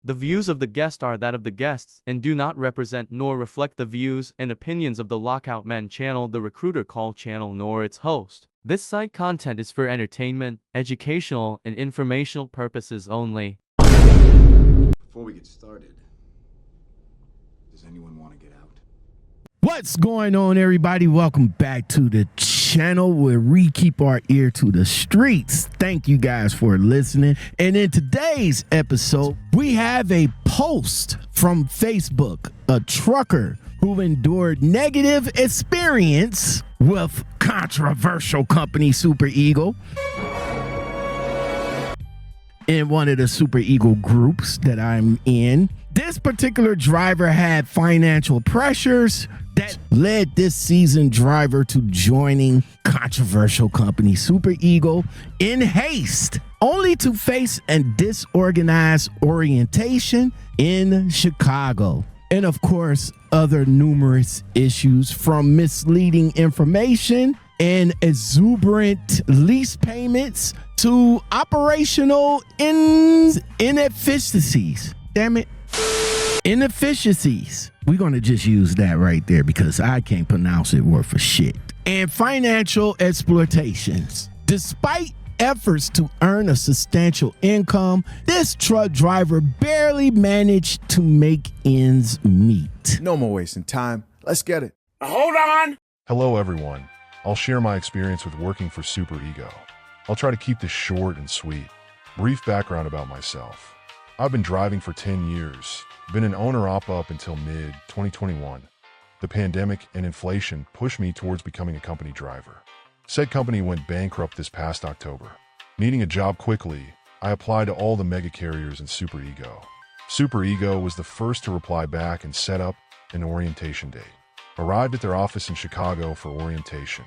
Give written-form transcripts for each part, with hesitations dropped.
The views of the guest are that of the guests and do not represent nor reflect the views and opinions of the Lockout Men channel, the Recruiter Call channel, nor its host. This site content is for entertainment, educational, and informational purposes only. Before we get started, does anyone want to get out? What's going on, everybody? Welcome back to the channel where we keep our ear to the streets. Thank you guys for listening. And in today's episode, we have a post from Facebook, a trucker who endured negative experience with controversial company Super Eagle in one of the Super Eagle groups that I'm in. This particular driver had financial pressures that led this seasoned driver to joining controversial company Super Eagle in haste, only to face a disorganized orientation in Chicago. And of course, other numerous issues from misleading information and exuberant lease payments to operational inefficiencies. Damn it. Inefficiencies. We're going to just use that right there because I can't pronounce it worth a shit. And financial exploitations. Despite efforts to earn a substantial income, this truck driver barely managed to make ends meet. No more wasting time. Let's get it. Hold on! Hello everyone. I'll share my experience with working for Super Ego. I'll try to keep this short and sweet. Brief background about myself. I've been driving for 10 years, been an owner-op up until mid-2021. The pandemic and inflation pushed me towards becoming a company driver. Said company went bankrupt this past October. Needing a job quickly, I applied to all the mega carriers in Super Ego. Super Ego was the first to reply back and set up an orientation date. Arrived at their office in Chicago for orientation.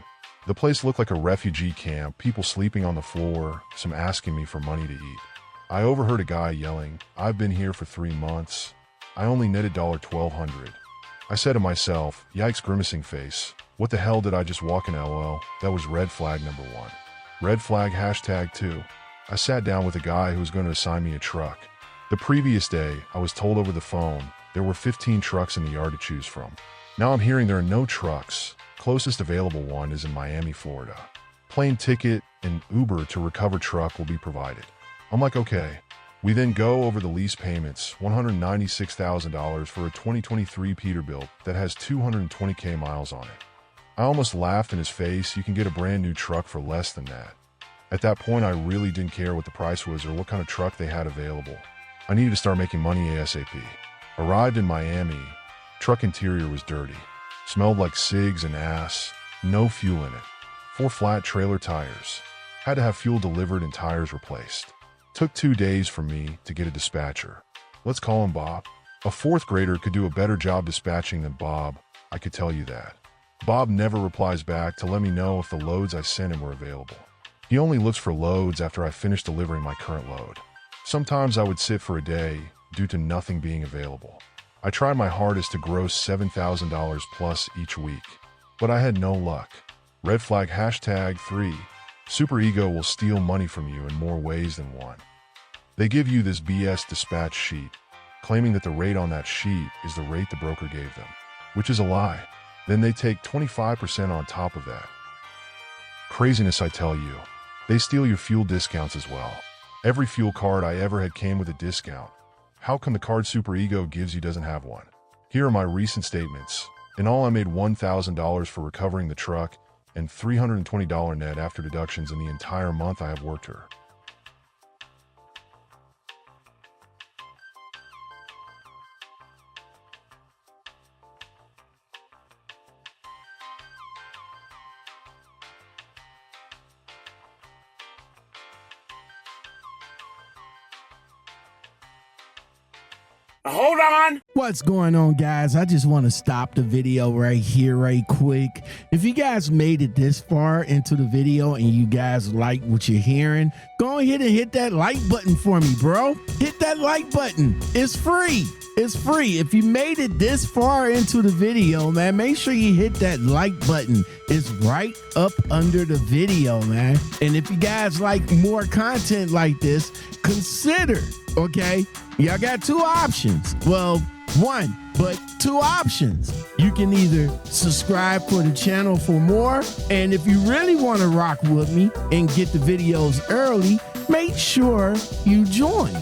The place looked like a refugee camp, people sleeping on the floor, some asking me for money to eat. I overheard a guy yelling, "I've been here for 3 months. I only netted $1,200. I said to myself, yikes, grimacing face. What the hell did I just walk in, LOL? That was red flag number 1. Red flag #2. I sat down with a guy who was going to assign me a truck. The previous day, I was told over the phone there were 15 trucks in the yard to choose from. Now I'm hearing there are no trucks. Closest available one is in Miami, Florida. Plane ticket and Uber to recover truck will be provided. I'm like, okay. We then go over the lease payments, $196,000 for a 2023 Peterbilt that has 220K miles on it. I almost laughed in his face. You can get a brand new truck for less than that. At that point, I really didn't care what the price was or what kind of truck they had available. I needed to start making money ASAP. Arrived in Miami. Truck interior was dirty. Smelled like cigs and ass. No fuel in it. 4 flat trailer tires. Had to have fuel delivered and tires replaced. Took 2 days for me to get a dispatcher. Let's call him Bob. A 4th grader could do a better job dispatching than Bob, I could tell you that. Bob never replies back to let me know if the loads I sent him were available. He only looks for loads after I finish delivering my current load. Sometimes I would sit for a day due to nothing being available. I tried my hardest to gross $7,000 plus each week, but I had no luck. Red flag #3. Super Ego will steal money from you in more ways than one. They give you this BS dispatch sheet, claiming that the rate on that sheet is the rate the broker gave them, which is a lie. Then they take 25% on top of that. Craziness, I tell you. They steal your fuel discounts as well. Every fuel card I ever had came with a discount. How come the card Super Ego gives you doesn't have one? Here are my recent statements. In all, I made $1,000 for recovering the truck and $320 net after deductions in the entire month I have worked her. Hold on! What's going on, guys? I just want to stop the video right here, right quick. If you guys made it this far into the video and you guys like what you're hearing, go ahead and hit that like button for me, bro. Hit that like button. It's free. It's free. If you made it this far into the video, man, make sure you hit that like button. It's right up under the video, man. And if you guys like more content like this, consider Okay, y'all got two options. Well, one, but two options. You can either subscribe for the channel for more, and if you really want to rock with me and get the videos early, make sure you join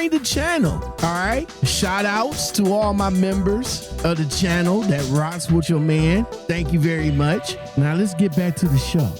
the channel. All right, shout outs to all my members of the channel that rocks with your man. Thank you very much. Now let's get back to the show.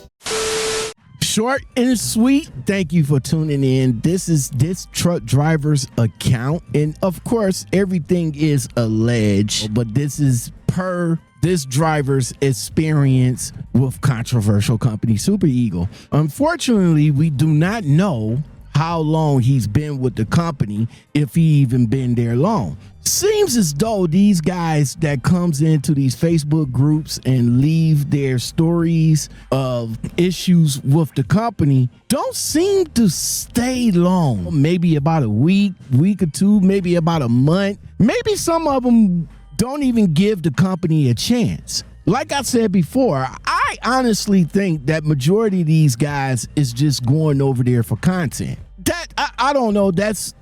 Short and sweet, thank you for tuning in. This is this truck driver's account, and of course everything is alleged, but this is per this driver's experience with controversial company Super Eagle. Unfortunately, we do not know how long he's been with the company, if he even been there long. Seems as though these guys that comes into these Facebook groups and leave their stories of issues with the company don't seem to stay long. Maybe about a week or two, maybe about a month. Maybe some of them don't even give the company a chance. Like I said before, I honestly think that majority of these guys is just going over there for content. That I don't know. That's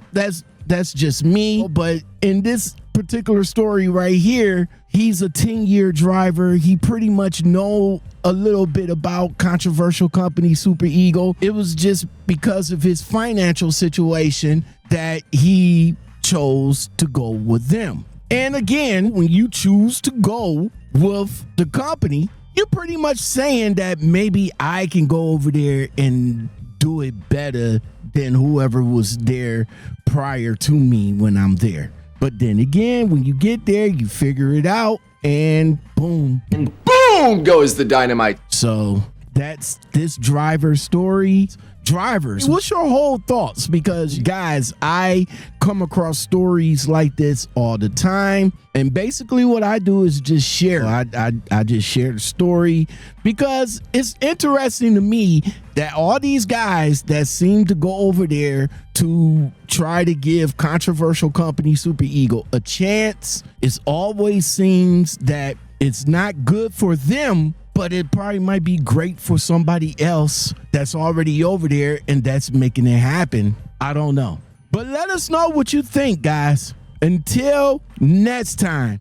just me. But in this particular story right here, he's a 10-year driver. He pretty much know a little bit about controversial company Super Eagle. It was just because of his financial situation that he chose to go with them. And again, when you choose to go with the company, you're pretty much saying that maybe I can go over there and do it better than whoever was there prior to me when I'm there. But then again, when you get there, you figure it out, and boom. And boom goes the dynamite. So that's this driver's story. Drivers, what's your whole thoughts? Because guys, I come across stories like this all the time, and basically what I do is just share. I just share the story because it's interesting to me that all these guys that seem to go over there to try to give controversial company Super Eagle a chance, it always seems that it's not good for them, but it probably might be great for somebody else that's already over there and that's making it happen. I don't know. But let us know what you think, guys. Until next time.